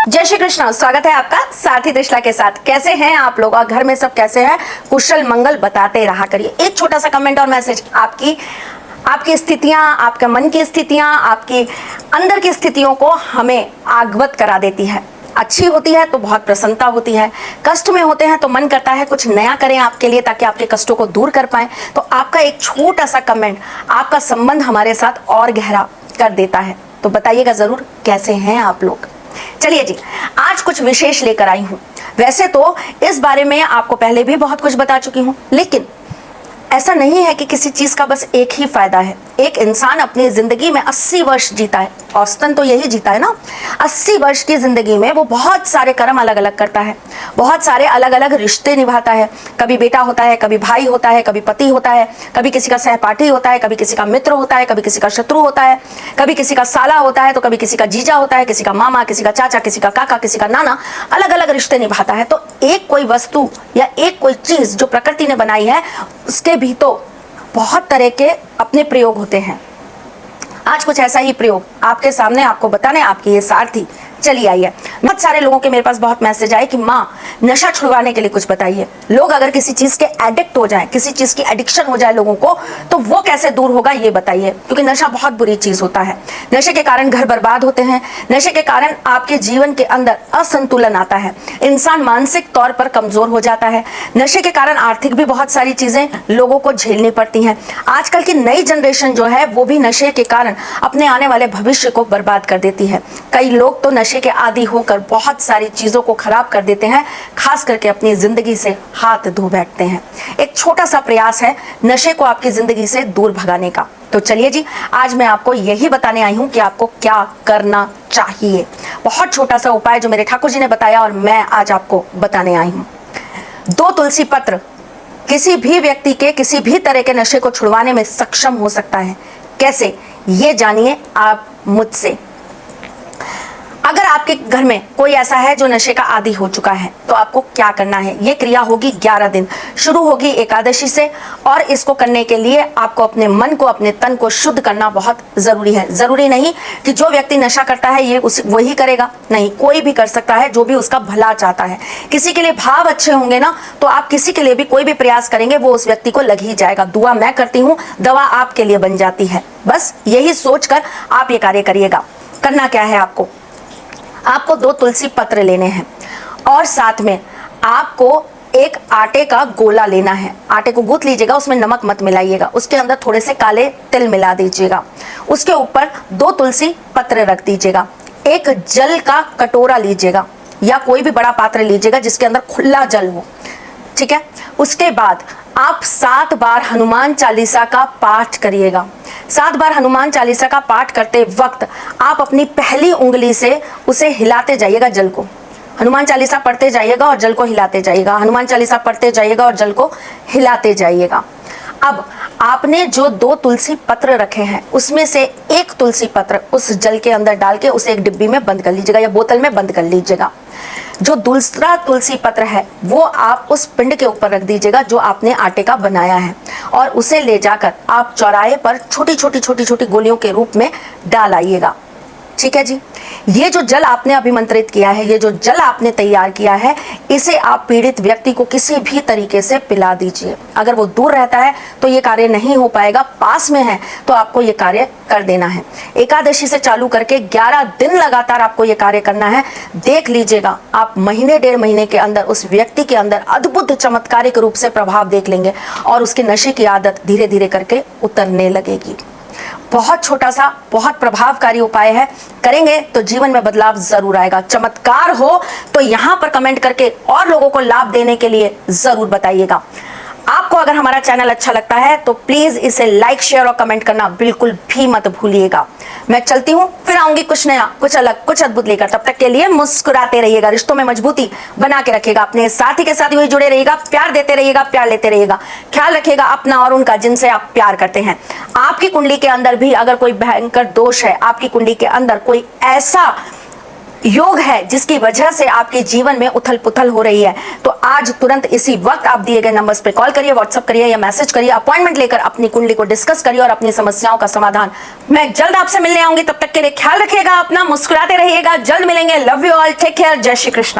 जय श्री कृष्ण। स्वागत है आपका साथी त्रिशला के साथ। कैसे हैं आप लोग और घर में सब कैसे हैं? कुशल मंगल बताते रहा करिए। एक छोटा सा कमेंट और मैसेज आपकी स्थितियां, आपके मन की स्थितियां, आपकी अंदर की स्थितियों को हमें अवगत करा देती है। अच्छी होती है तो बहुत प्रसन्नता होती है, कष्ट में होते हैं तो मन करता है कुछ नया करें आपके लिए ताकि आपके कष्टों को दूर कर पाएं। तो आपका एक छोटा सा कमेंट आपका संबंध हमारे साथ और गहरा कर देता है। तो बताइएगा जरूर कैसे हैं आप लोग। चलिए जी, आज कुछ विशेष लेकर आई हूं। वैसे तो इस बारे में आपको पहले भी बहुत कुछ बता चुकी हूं, लेकिन ऐसा नहीं है कि किसी चीज का बस एक ही फायदा है। एक इंसान अपनी जिंदगी में 80 वर्ष जीता है, औसतन तो यही जीता है ना। 80 वर्ष की जिंदगी में वो बहुत सारे कर्म अलग अलग करता है, बहुत सारे अलग अलग रिश्ते निभाता है। कभी बेटा होता है, कभी भाई होता है, कभी पति होता है, कभी किसी का सहपाठी होता है, कभी किसी का मित्र होता है, कभी किसी का शत्रु होता है, कभी किसी का साला होता है, तो कभी किसी का जीजा होता है, किसी का मामा, किसी का चाचा, किसी का काका, किसी का नाना, अलग अलग रिश्ते निभाता है। तो एक कोई वस्तु या एक कोई चीज जो प्रकृति ने बनाई है, उसके भी तो बहुत तरह के अपने प्रयोग होते हैं। आज कुछ ऐसा ही प्रयोग आपके सामने आपको बताने आपकी ये सारथी चली आई है। बहुत सारे लोगों के मेरे पास बहुत मैसेज आए कि माँ नशा छुड़वाने के लिए कुछ बताइए। लोग अगर किसी चीज के एडिक्ट हो जाए, किसी चीज की एडिक्शन हो जाए लोगों को, तो वो कैसे दूर होगा ये बताइए। क्योंकि नशा बहुत बुरी चीज होता है। नशे के कारण घर बर्बाद होते हैं, नशे के कारण आपके जीवन के अंदर असंतुलन आता है, इंसान मानसिक तौर पर कमजोर हो जाता है। नशे के कारण आर्थिक भी बहुत सारी चीजें लोगों को झेलनी पड़ती हैं। आजकल की नई जनरेशन जो है वो भी नशे के कारण अपने आने वाले भविष्य को बर्बाद कर देती है। कई लोग तो नशे के आदी होकर बहुत सारी चीजों को खराब कर देते हैं, खास करके अपनी जिंदगी से हाथ धो बैठते हैं। एक छोटा सा प्रयास है नशे को आपकी जिंदगी से दूर भगाने का। तो चलिए जी, आज मैं आपको यही बताने आई हूं कि आपको क्या करना चाहिए। बहुत छोटा सा उपाय जो मेरे ठाकुर जी ने बताया और मैं आज आपको बताने आई हूं। 2 तुलसी पत्र किसी भी व्यक्ति के किसी भी तरह के नशे को छुड़वाने में सक्षम हो सकता है। कैसे, ये जानिए आप मुझसे। अगर आपके घर में कोई ऐसा है जो नशे का आदी हो चुका है तो आपको क्या करना है। ये क्रिया होगी 11 दिन, शुरू होगी एकादशी से। और इसको करने के लिए आपको अपने मन को, अपने तन को शुद्ध करना बहुत जरूरी है। जरूरी नहीं कि जो व्यक्ति नशा करता है ये वही करेगा, नहीं, कोई भी कर सकता है जो भी उसका भला चाहता है। किसी के लिए भाव अच्छे होंगे ना, तो आप किसी के लिए भी कोई भी प्रयास करेंगे वो उस व्यक्ति को लग ही जाएगा। दुआ मैं करती हूँ, दवा आपके लिए बन जाती है। बस यही सोचकर आप ये कार्य करिएगा। करना क्या है, आपको 2 तुलसी पत्र लेने हैं और साथ में आपको एक आटे का गोला लेना है। आटे को गूंथ लीजिएगा, उसमें नमक मत मिलाइएगा, उसके अंदर थोड़े से काले तिल मिला दीजिएगा। उसके ऊपर 2 तुलसी पत्र रख दीजिएगा। एक जल का कटोरा लीजिएगा या कोई भी बड़ा पात्र लीजिएगा जिसके अंदर खुला जल हो, ठीक है। उसके बाद आप 7 बार हनुमान चालीसा का पाठ करिएगा। 7 बार हनुमान चालीसा का पाठ करते वक्त आप अपनी पहली उंगली से उसे हिलाते जाइएगा, जल को। हनुमान चालीसा पढ़ते जाइएगा और जल को हिलाते जाइएगा, हनुमान चालीसा पढ़ते जाइएगा और जल को हिलाते जाइएगा। अब आपने जो 2 तुलसी पत्र रखे हैं उसमें से एक तुलसी पत्र उस जल के अंदर डाल के उसे एक डिब्बी में बंद कर लीजिएगा या बोतल में बंद कर लीजिएगा। जो दूसरा तुलसी पत्र है वो आप उस पिंड के ऊपर रख दीजिएगा जो आपने आटे का बनाया है, और उसे ले जाकर आप चौराहे पर छोटी छोटी गोलियों के रूप में डाल आइएगा, ठीक है जी। ये जो जल आपने अभिमंत्रित किया है, ये जो जल आपने तैयार किया है, इसे आप पीड़ित व्यक्ति को किसी भी तरीके से पिला दीजिए। अगर वो दूर रहता है तो ये कार्य नहीं हो पाएगा, पास में है तो आपको ये कार्य कर देना है। एकादशी से चालू करके 11 दिन लगातार आपको ये कार्य करना है। देख लीजिएगा, आप महीने 1.5 महीने के अंदर उस व्यक्ति के अंदर अद्भुत चमत्कारिक रूप से प्रभाव देख लेंगे और उसके नशे की आदत धीरे धीरे करके उतरने लगेगी। बहुत छोटा सा बहुत प्रभावकारी उपाय है, करेंगे तो जीवन में बदलाव जरूर आएगा। चमत्कार हो तो यहां पर कमेंट करके और लोगों को लाभ देने के लिए जरूर बताइएगा। आपको अगर हमारा चैनल अच्छा लगता है तो प्लीज इसे लाइक, शेयर और कमेंट करना बिल्कुल भी मत भूलिएगा। मैं चलती हूँ, फिर आऊंगी कुछ नया, कुछ अलग, कुछ अद्भुत लेकर। तब तक के लिए मुस्कुराते रहिएगा, रिश्तों में मजबूती बना के रखिएगा, अपने साथी के साथ वही जुड़े रहिएगा, प्यार देते रहिएगा, प्यार लेते रहिएगा। ख्याल रखिएगा अपना और उनका जिनसे आप प्यार करते हैं। आपकी कुंडली के अंदर भी अगर कोई भयंकर दोष है, आपकी कुंडली के अंदर कोई ऐसा योग है जिसकी वजह से आपके जीवन में उथल पुथल हो रही है। तो आज तुरंत इसी वक्त आप दिए गए नंबर्स पे कॉल करिए, व्हाट्सएप करिए या मैसेज करिए, अपॉइंटमेंट लेकर अपनी कुंडली को डिस्कस करिए और अपनी समस्याओं का समाधान मैं जल्द आपसे मिलने आऊंगी। तब तक के लिए ख्याल रखिएगा अपना, मुस्कुराते रहिएगा, जल्द मिलेंगे। Love you all, take care, जय श्री कृष्ण।